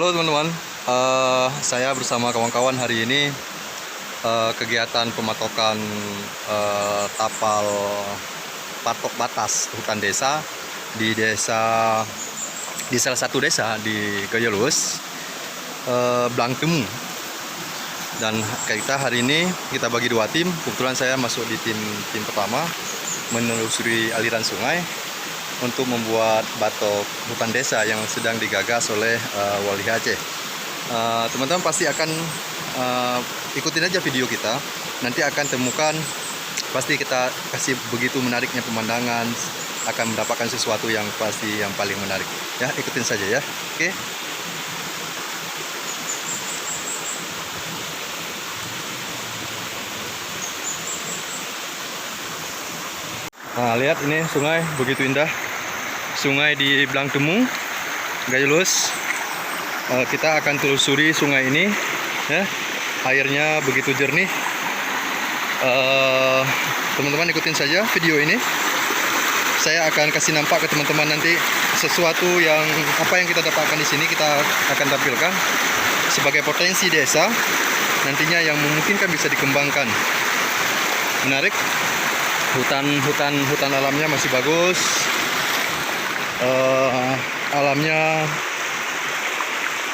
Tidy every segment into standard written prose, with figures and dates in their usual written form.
Halo teman-teman, saya bersama kawan-kawan hari ini kegiatan pematokan tapal patok batas hutan desa di salah satu desa di Gayelus, Blangtemu. Dan kita hari ini kita bagi dua tim. Kebetulan saya masuk di tim pertama menelusuri aliran sungai untuk membuat batok hutan desa yang sedang digagas oleh Wali Aceh. Teman-teman pasti akan ikutin aja video kita, nanti akan temukan, pasti kita kasih begitu menariknya pemandangan, akan mendapatkan sesuatu yang pasti yang paling menarik ya. Ikutin saja ya. Oke. Nah, lihat ini sungai begitu indah. Sungai di Blangtemu, Gayelus. Kita akan telusuri sungai ini ya. Airnya begitu jernih. Teman-teman ikutin saja video ini. Saya akan kasih nampak ke teman-teman nanti sesuatu yang apa yang kita dapatkan di sini, kita akan tampilkan sebagai potensi desa nantinya yang memungkinkan bisa dikembangkan. Menarik. Hutan alamnya masih bagus. Alamnya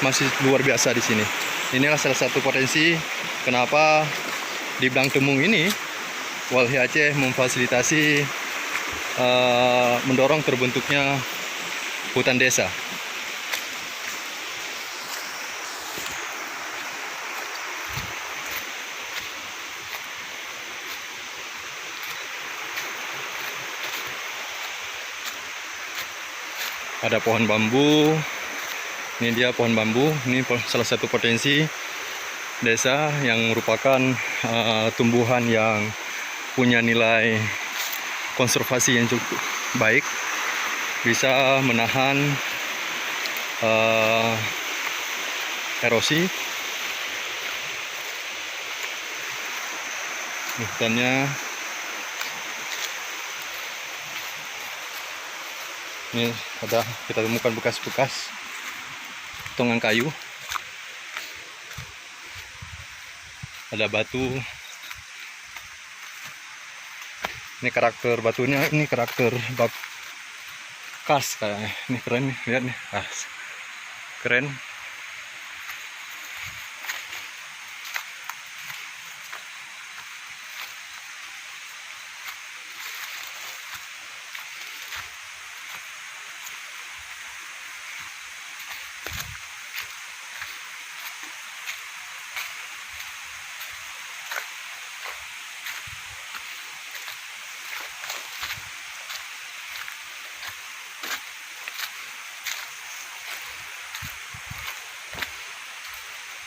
masih luar biasa di sini. Inilah salah satu potensi kenapa di Blangtemu ini Walhi Aceh memfasilitasi mendorong terbentuknya hutan desa. Ada pohon bambu. Ini dia pohon bambu. Ini salah satu potensi desa yang merupakan tumbuhan yang punya nilai konservasi yang cukup baik, bisa menahan erosi. Hutannya ini ada, kita temukan bekas-bekas potongan kayu, ada batu. Ini karakter batunya, ini karakter bekas kayaknya. Ini keren nih, lihat nih, keren.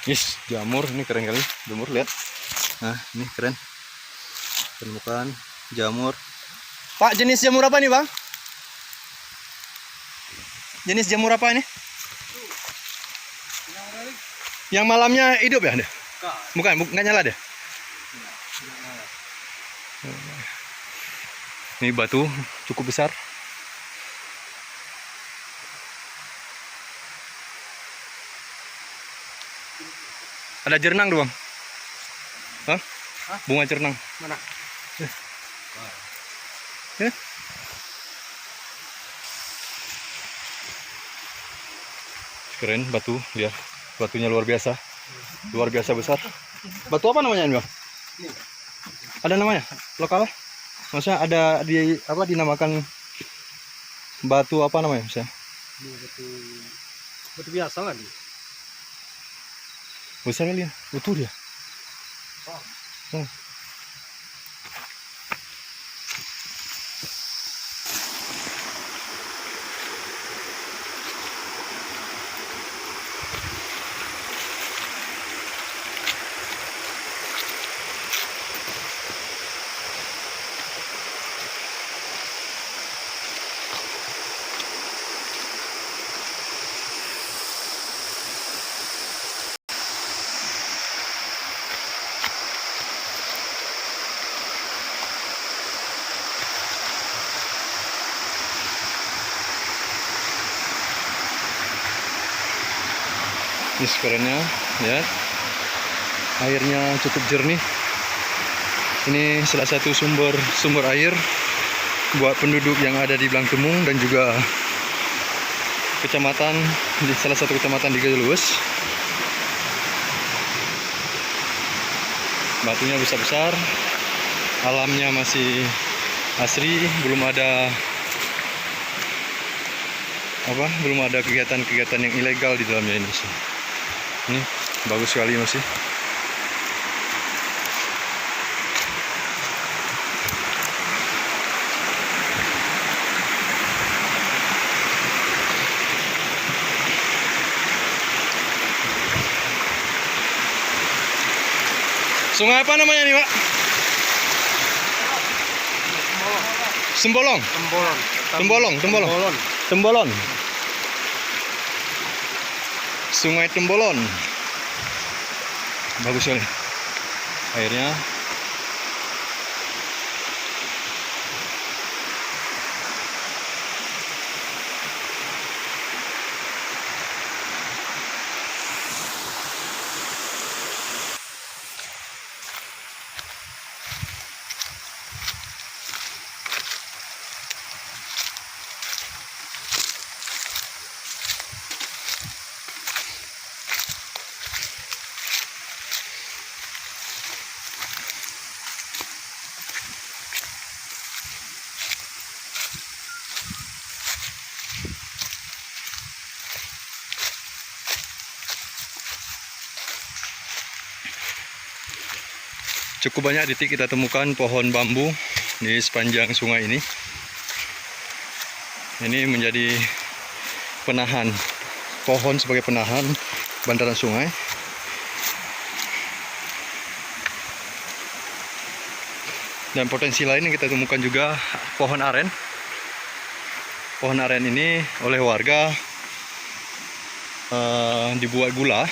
Yes, jamur ini keren kali, jamur lihat. Nah, ini keren. Temukan jamur. Pak, jenis jamur apa nih, Bang? Jenis jamur apa ini? Yang malamnya hidup ya? Bukan nyala deh. Ini batu cukup besar. Ada jernang doang. Hah? Bunga jernang. Mana? Keren batu, lihat. Batunya luar biasa. Luar biasa besar. Batu apa namanya ini, Bang? Ada namanya? Lokal? Maksudnya ada di apa dinamakan batu apa namanya misalnya? Batu biasa lah dia. Besar kali ya, utuh dia. Ini sekarangnya, ya. Airnya cukup jernih. Ini salah satu sumber air buat penduduk yang ada di Blangkemung dan juga kecamatan di salah satu kecamatan di Gayo Luwes. Batunya besar-besar, alamnya masih asri, belum ada kegiatan-kegiatan yang ilegal di dalamnya ini. Ini bagus sekali masih. Sungai apa namanya nih, Pak? Sembolong. Tembolon. Sungai Tembolon. Bagus sekali airnya. Cukup banyak titik kita temukan pohon bambu di sepanjang sungai ini. Ini menjadi penahan, pohon sebagai penahan bantaran sungai. Dan potensi lain yang kita temukan juga pohon aren. Pohon aren ini oleh warga dibuat gula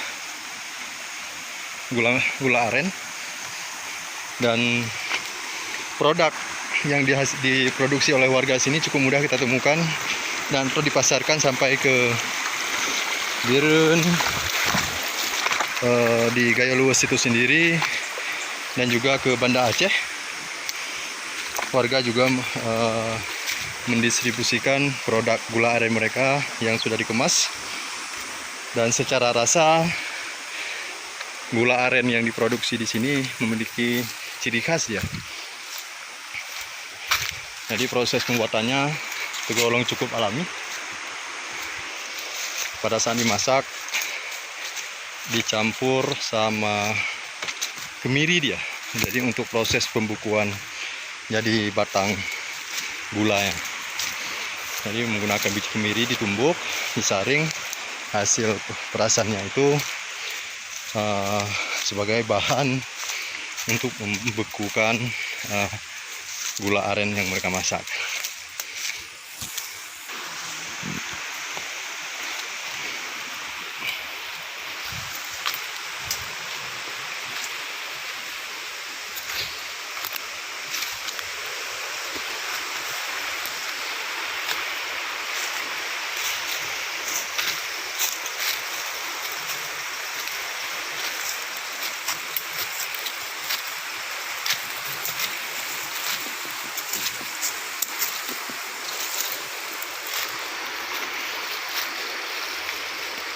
aren. Dan produk yang diproduksi oleh warga sini cukup mudah kita temukan dan terus dipasarkan sampai ke Biren, di Gayo Luwes itu sendiri, dan juga ke Banda Aceh. Warga juga mendistribusikan produk gula aren mereka yang sudah dikemas, dan secara rasa gula aren yang diproduksi di sini memiliki ciri khas ya. Jadi proses pembuatannya tergolong cukup alami. Pada saat dimasak dicampur sama kemiri dia. Jadi untuk proses pembukuan jadi batang gulanya. Jadi menggunakan biji kemiri ditumbuk, disaring, hasil perasannya itu sebagai bahan untuk membekukan gula aren yang mereka masak.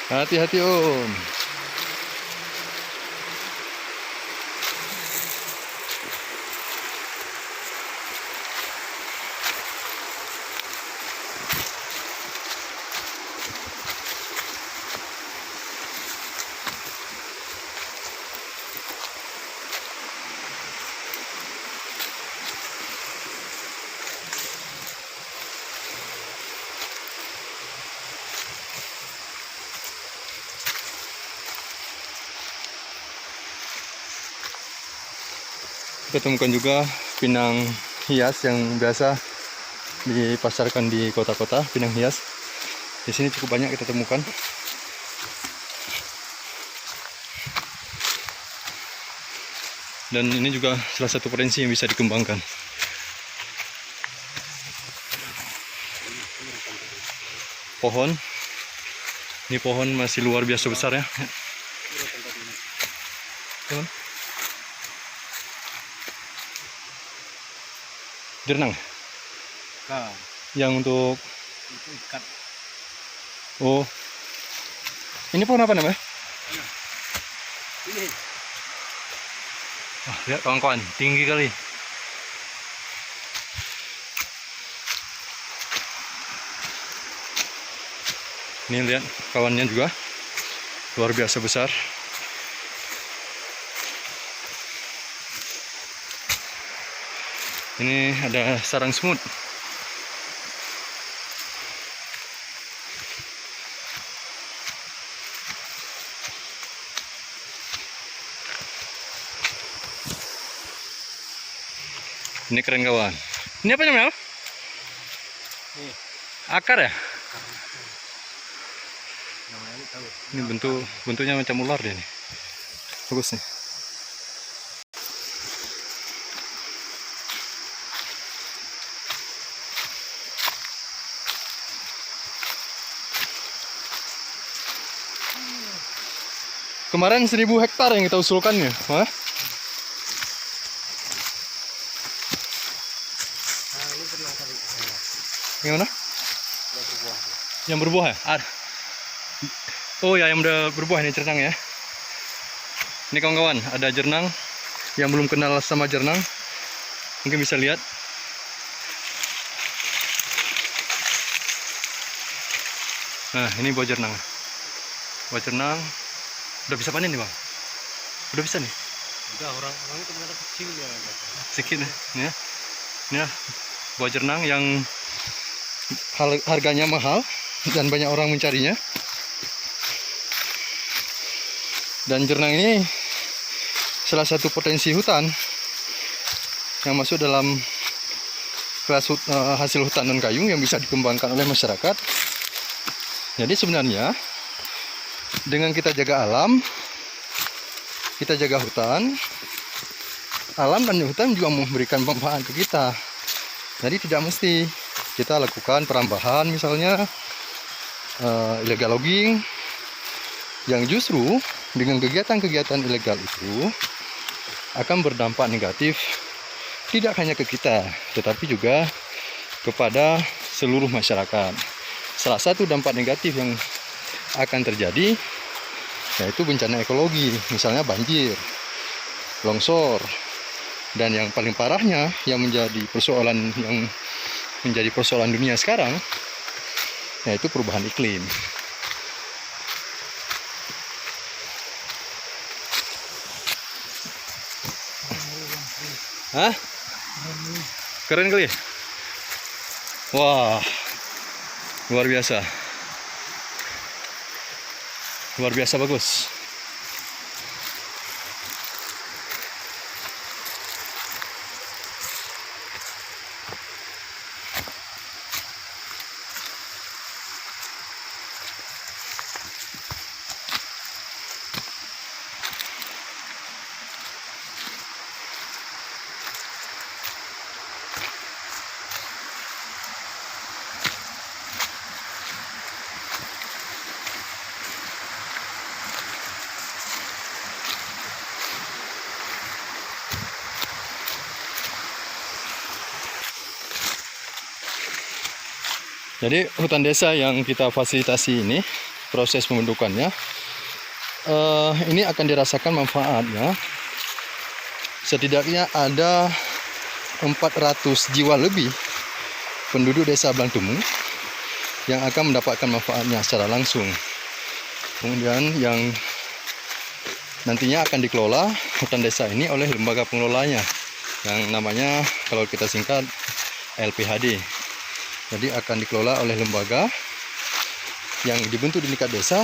Hati-hati Om. Kita temukan juga pinang hias yang biasa dipasarkan di kota-kota, pinang hias. Di sini cukup banyak kita temukan. Dan ini juga salah satu potensi yang bisa dikembangkan. Pohon, ini pohon masih luar biasa besar ya. Teman. Jernang. Nah, Yang untuk itu ikat. oh. Ini pohon apa namanya? Ini. Wah, lihat kawan-kawan, tinggi kali. Ini lihat kawannya juga luar biasa besar. Ini ada sarang semut. Ini keren kawan. Ini apa namanya? Nih, Akar ya? namanya ini tahu. Ini bentuknya macam ular deh nih. Bagus nih. Kemarin 1000 hektar yang kita usulkannya. Hah? Nah, ini pernah kali. Gimana? Berbuah. Yang berbuah ya? Oh ya, yang udah berbuah ini jernang ya. Ini kawan-kawan, ada jernang. Yang belum kenal sama jernang, mungkin bisa lihat. Nah, ini buah jernang. Buah jernang. Udah bisa panen nih bang? Udah bisa nih? Udah, orang itu benar kecil ya. Sedikit nih ya. Ini ya, buah jernang yang harganya mahal dan banyak orang mencarinya. Dan jernang ini salah satu potensi hutan yang masuk dalam kelas hasil hutan non kayu yang bisa dikembangkan oleh masyarakat. Jadi sebenarnya dengan kita jaga alam, kita jaga hutan, alam dan hutan juga memberikan manfaat ke kita. Jadi tidak mesti kita lakukan perambahan misalnya illegal logging, yang justru dengan kegiatan-kegiatan ilegal itu akan berdampak negatif tidak hanya ke kita, tetapi juga kepada seluruh masyarakat. Salah satu dampak negatif yang akan terjadi yaitu bencana ekologi, misalnya banjir, longsor, dan yang paling parahnya yang menjadi persoalan dunia sekarang yaitu perubahan iklim. Hah? Keren kali ya? Wah, luar biasa. Luar biasa bagus. Jadi hutan desa yang kita fasilitasi ini, proses pembentukannya, ini akan dirasakan manfaatnya. Setidaknya ada 400 jiwa lebih penduduk desa Blangtumu yang akan mendapatkan manfaatnya secara langsung. Kemudian yang nantinya akan dikelola hutan desa ini oleh lembaga pengelolanya yang namanya kalau kita singkat LPHD. Jadi akan dikelola oleh lembaga yang dibentuk di tingkat desa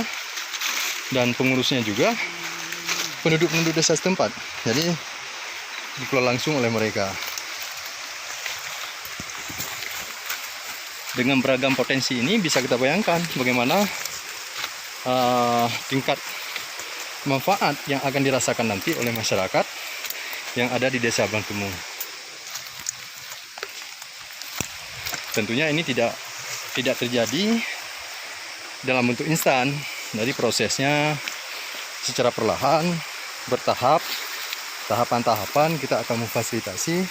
dan pengurusnya juga penduduk-penduduk desa setempat. Jadi dikelola langsung oleh mereka. Dengan beragam potensi ini bisa kita bayangkan bagaimana tingkat manfaat yang akan dirasakan nanti oleh masyarakat yang ada di desa Blangtumu. Tentunya ini tidak terjadi dalam bentuk instan. Dari prosesnya secara perlahan bertahap, tahapan-tahapan kita akan memfasilitasi.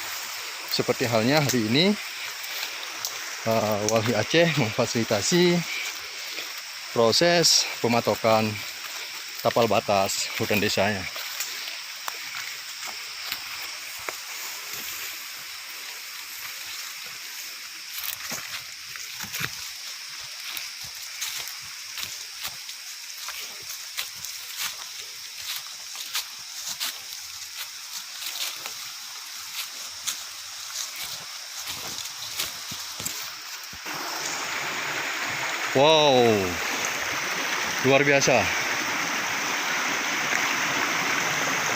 Seperti halnya hari ini Walhi Aceh memfasilitasi proses pematokan tapal batas hutan desanya. Wow, luar biasa.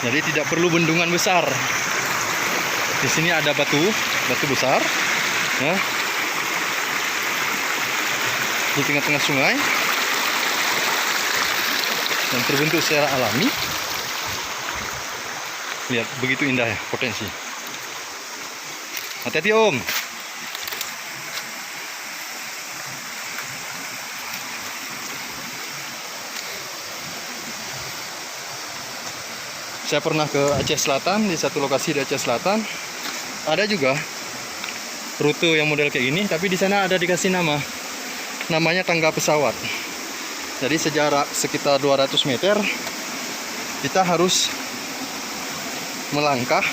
Jadi tidak perlu bendungan besar. Di sini ada batu besar, ya, di tengah-tengah sungai, dan terbentuk secara alami. Lihat, begitu indah ya potensi. Hati-hati Om. Saya pernah ke Aceh Selatan, di satu lokasi di Aceh Selatan ada juga rute yang model kayak gini, tapi di sana ada dikasih namanya tangga pesawat. Jadi sejarak sekitar 200 meter kita harus melangkah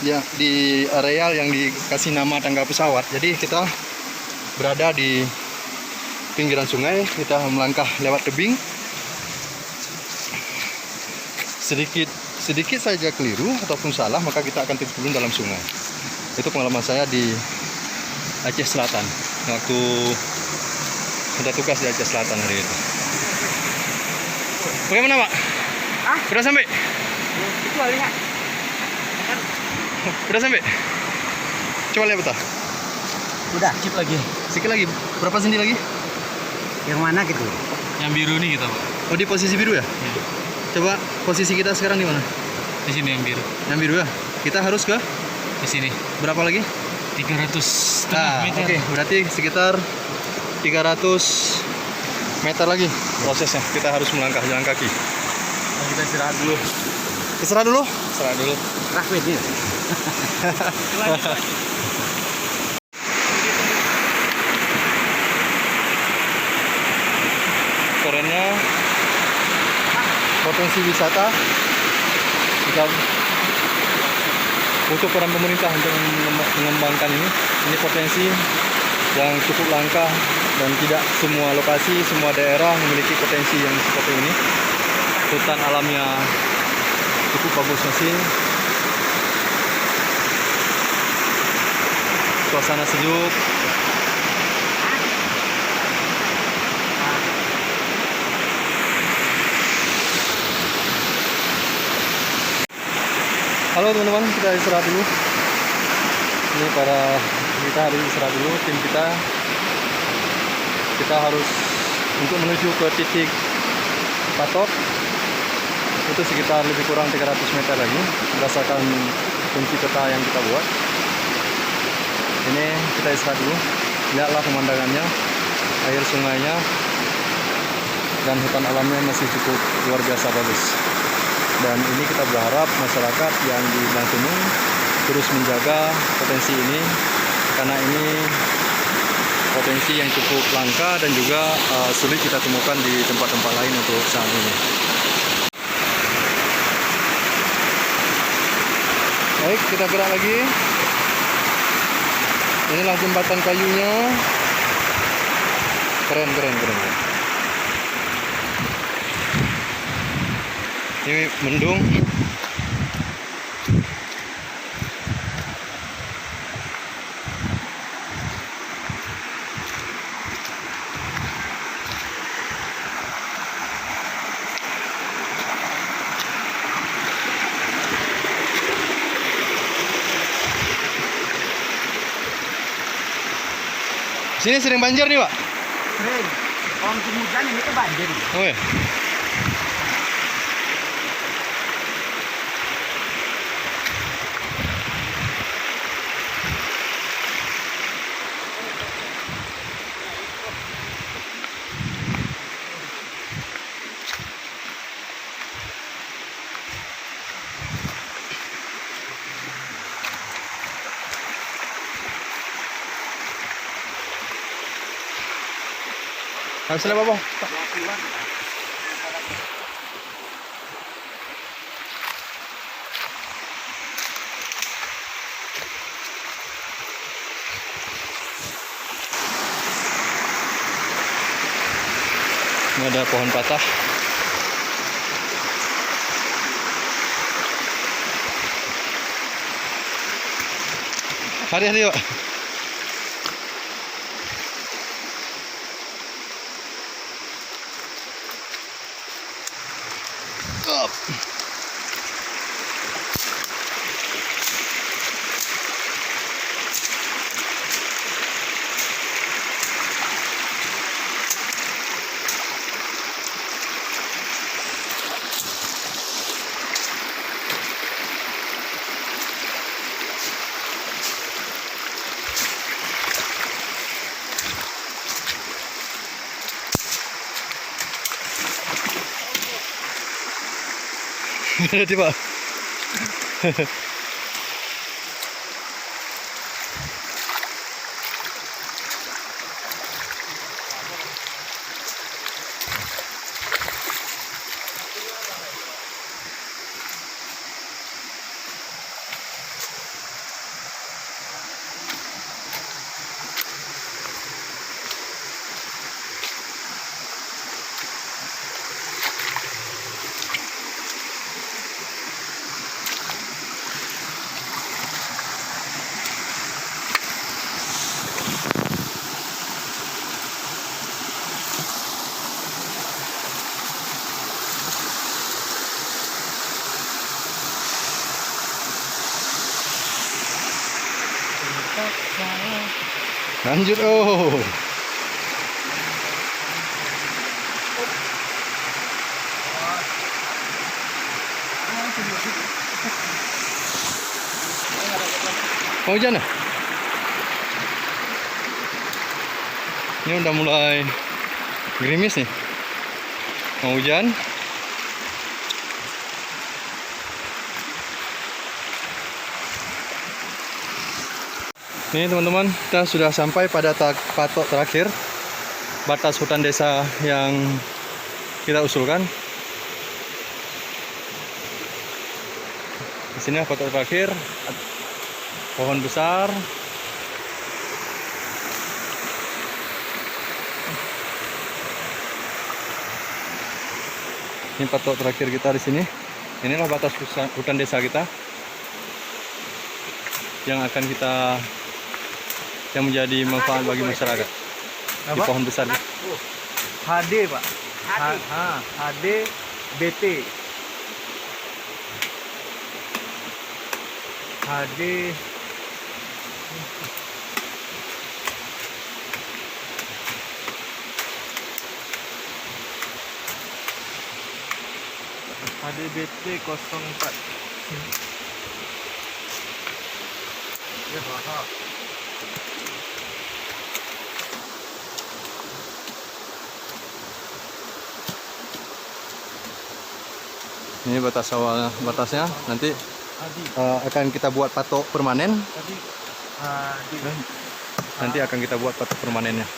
ya di areal yang dikasih nama tangga pesawat. Jadi kita berada di pinggiran sungai, kita melangkah lewat tebing. Sedikit saja keliru ataupun salah, maka kita akan terjun dalam sungai. Itu pengalaman saya di Aceh Selatan waktu ada tugas di Aceh Selatan hari itu. Bagaimana Pak? Udah sampai? Itu lihat. Udah sampai? Coba lihat betah. Udah, cip lagi. Sedikit lagi. Berapa sendi lagi? Yang mana gitu? Yang biru nih kita, Pak. Oh, di posisi biru ya? Ya. Coba posisi kita sekarang di mana? Di sini yang biru. Yang biru ya? Kita harus ke Di sini. berapa lagi? 300 Nah, meter. oke, berarti sekitar 300 meter lagi prosesnya. Kita harus melangkah jalan kaki. Nah, kita istirahat dulu. Istirahat dulu. Istirahat dulu. Rafid ya. Kerennya potensi wisata juga butuh peran pemerintah untuk mengembangkan ini. Ini potensi yang cukup langka dan tidak semua lokasi, semua daerah memiliki potensi yang seperti ini. Hutan alamnya cukup bagus masih, suasana sejuk. Halo teman-teman, kita istirahat dulu. Ini kita harus istirahat dulu, tim kita. Kita harus untuk menuju ke titik patok itu sekitar lebih kurang 300 meter lagi berdasarkan kunci peta yang kita buat. Ini kita istirahat dulu. Lihatlah pemandangannya, air sungainya, dan hutan alamnya masih cukup luar biasa bagus. Dan ini kita berharap masyarakat yang di Bangsunung terus menjaga potensi ini, karena ini potensi yang cukup langka dan juga sulit kita temukan di tempat-tempat lain untuk saat ini. Baik, kita gerak lagi. Inilah jembatan kayunya. Keren. Ini mendung. Sini sering banjir nih, Pak? Sering. Kalau musim hujan ini tuh banjir. Oh ya. Habis apa, Bang? Ini ada pohon patah. Hari-hari, Pak. Up. Berarti, Pak. Lanjut, oh. Mau hujan ya? Ini udah mulai gerimis nih. Mau hujan. Ini teman-teman, kita sudah sampai pada patok terakhir batas hutan desa yang kita usulkan. Di sini patok terakhir, pohon besar. Ini patok terakhir kita di sini. Inilah batas hutan desa kita yang akan kita yang menjadi manfaat bagi masyarakat. Di pohon besar. HD, Pak. HD BT. HD HDBT 04. Ya, Pak. Ini batas awal batasnya. Nanti akan kita buat patok permanen. Nanti akan kita buat patok permanennya.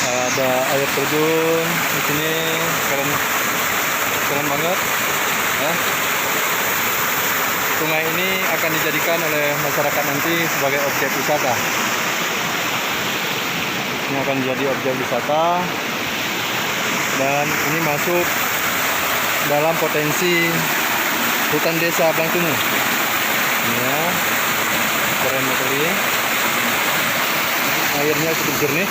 Ada air terjun di sini, keren banget. Ya. Sungai ini akan dijadikan oleh masyarakat nanti sebagai objek wisata. Ini akan menjadi objek wisata. Dan ini masuk dalam potensi hutan desa Blangtungu. Ya, keren sekali. Airnya cukup jernih.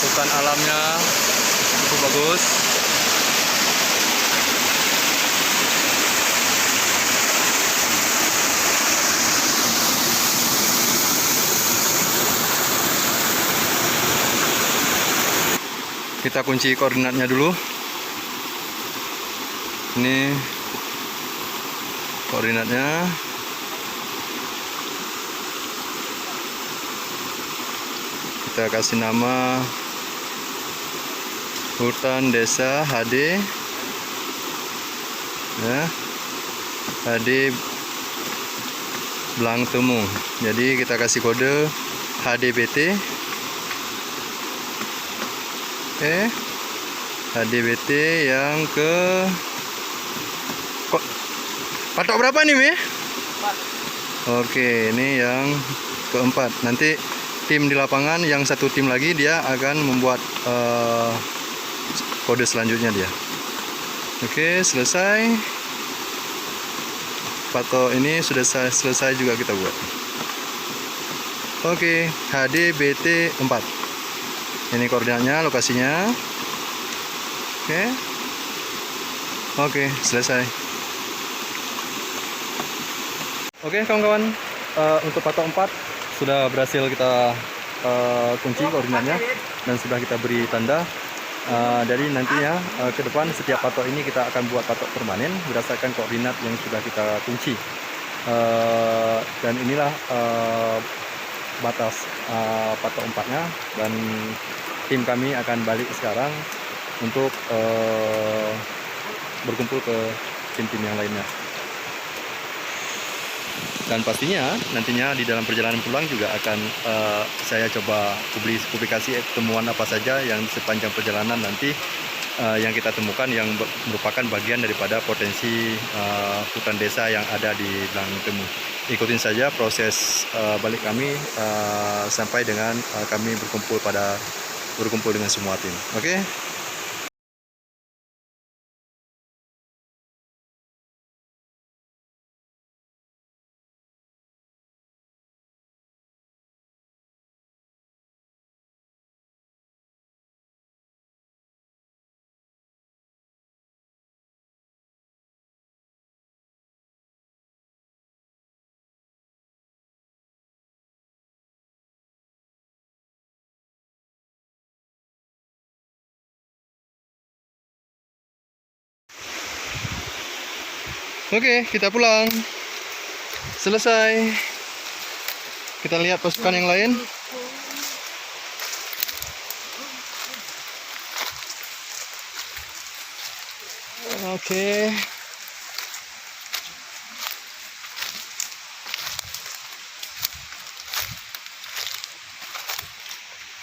Hutan alamnya cukup bagus. Kita kunci koordinatnya dulu. Ini koordinatnya. Kita kasih nama Hutan Desa HD, ya, HD Blang Temu. Jadi kita kasih kode HDBT. Oke, HDBT yang ke patok berapa nih, Mi? Oke, ini yang keempat. Nanti tim di lapangan yang satu tim lagi dia akan membuat kode selanjutnya dia. Oke, selesai. Patok ini sudah selesai juga kita buat. Oke, HDBT 4. Ini koordinatnya, lokasinya. Oke, selesai. Oke, kawan-kawan, untuk patok 4 sudah berhasil kita kunci koordinatnya dan sudah kita beri tanda. Jadi nantinya ke depan setiap patok ini kita akan buat patok permanen berdasarkan koordinat yang sudah kita kunci. Dan inilah batas patok 4-nya, dan tim kami akan balik sekarang untuk berkumpul ke tim-tim yang lainnya. Dan pastinya nantinya di dalam perjalanan pulang juga akan saya coba publikasi temuan apa saja yang sepanjang perjalanan nanti yang kita temukan yang merupakan bagian daripada potensi hutan desa yang ada di Blang Temu. Ikutin saja proses balik kami sampai dengan kami berkumpul dengan semua tim. Oke? Oke, kita pulang. Selesai. Kita lihat pasukan yang lain. Oke.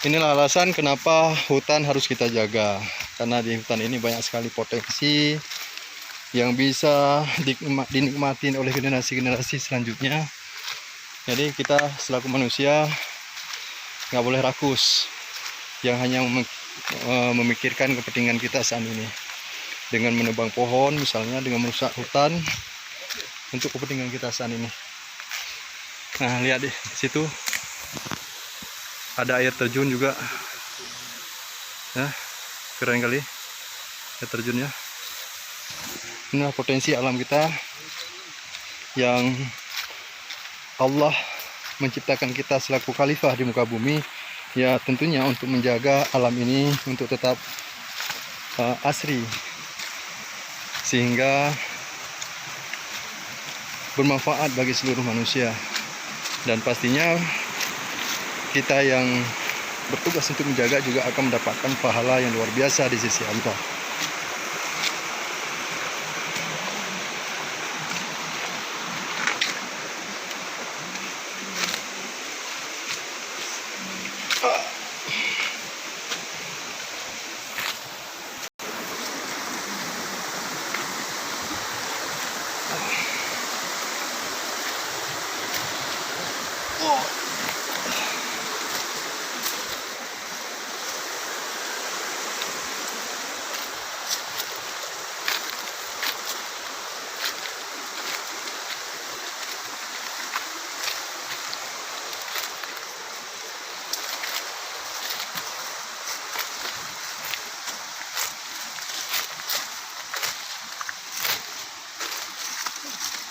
Inilah alasan kenapa hutan harus kita jaga. Karena di hutan ini banyak sekali potensi yang bisa dinikmati oleh generasi-generasi selanjutnya. Jadi kita selaku manusia nggak boleh rakus yang hanya memikirkan kepentingan kita saat ini dengan menebang pohon, misalnya dengan merusak hutan untuk kepentingan kita saat ini. Nah, lihat di situ ada air terjun juga, ya, keren kali air terjunnya. Inilah potensi alam kita yang Allah menciptakan kita selaku khalifah di muka bumi, ya tentunya untuk menjaga alam ini untuk tetap asri sehingga bermanfaat bagi seluruh manusia. Dan pastinya kita yang bertugas untuk menjaga juga akan mendapatkan pahala yang luar biasa di sisi Allah.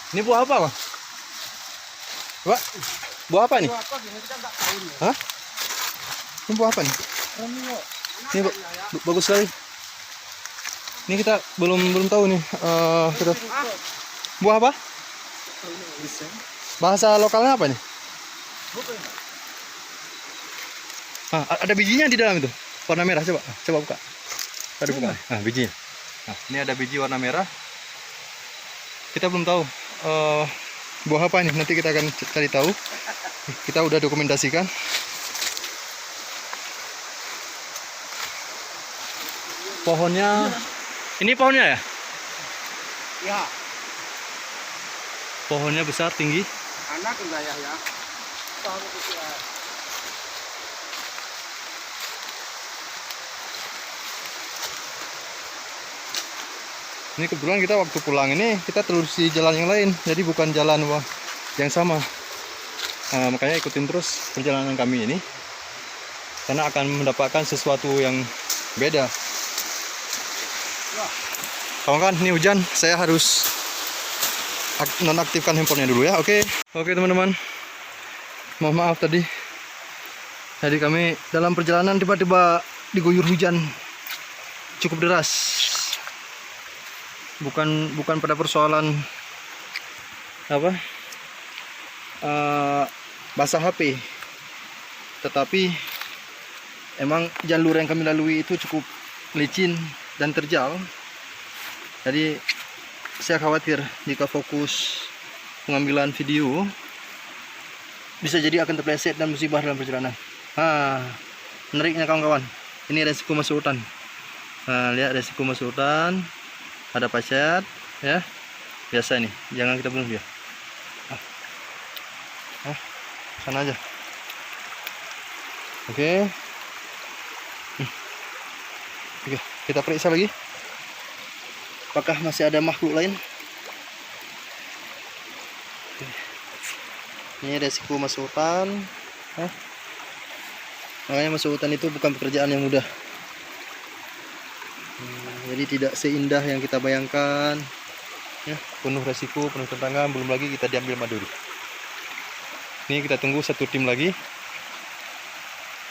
Ini buah apa, Bang? Pak, buah apa nih? Hah? Ini buah apa nih? Ini bagus sekali. Ini kita belum tahu nih. Kita buah apa? Bahasa lokalnya apa nih? Ada bijinya di dalam itu. Warna merah, coba buka. Tadi buka. Nah, bijinya. Nah, ini ada biji warna merah. Kita belum tahu buah apa ini. Nanti kita akan cari tahu. Kita udah dokumentasikan. Pohonnya. Ini pohonnya ya? Ya, Pohonnya besar, tinggi. anak enggak ya? Ini kebetulan kita waktu pulang ini kita telusuri jalan yang lain, jadi bukan jalan yang sama. Makanya ikutin terus perjalanan kami ini, karena akan mendapatkan sesuatu yang beda. Kawan-kawan, ini hujan, saya harus nonaktifkan handphonenya dulu ya. Oke teman-teman, mohon maaf tadi. Jadi kami dalam perjalanan tiba-tiba diguyur hujan cukup deras. Bukan pada persoalan apa basah HP, tetapi emang jalur yang kami lalui itu cukup licin dan terjal. Jadi saya khawatir jika fokus pengambilan video bisa jadi akan terpleset dan musibah dalam perjalanan. Menariknya kawan-kawan, ini resiko masuk hutan. Lihat resiko masuk hutan. Ada pasir ya, biasa nih, jangan kita bunuh dia. Sana aja. Oke, kita periksa lagi apakah masih ada makhluk lain. Ini resiko masuk hutan. Makanya masuk hutan itu bukan pekerjaan yang mudah. Jadi tidak seindah yang kita bayangkan ya, penuh resiko, penuh tantangan, belum lagi kita diambil maduri. Ini kita tunggu satu tim lagi,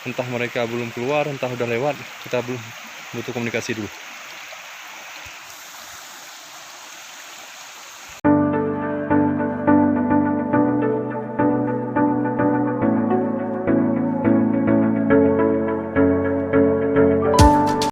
entah mereka belum keluar, entah udah lewat, kita belum butuh komunikasi dulu.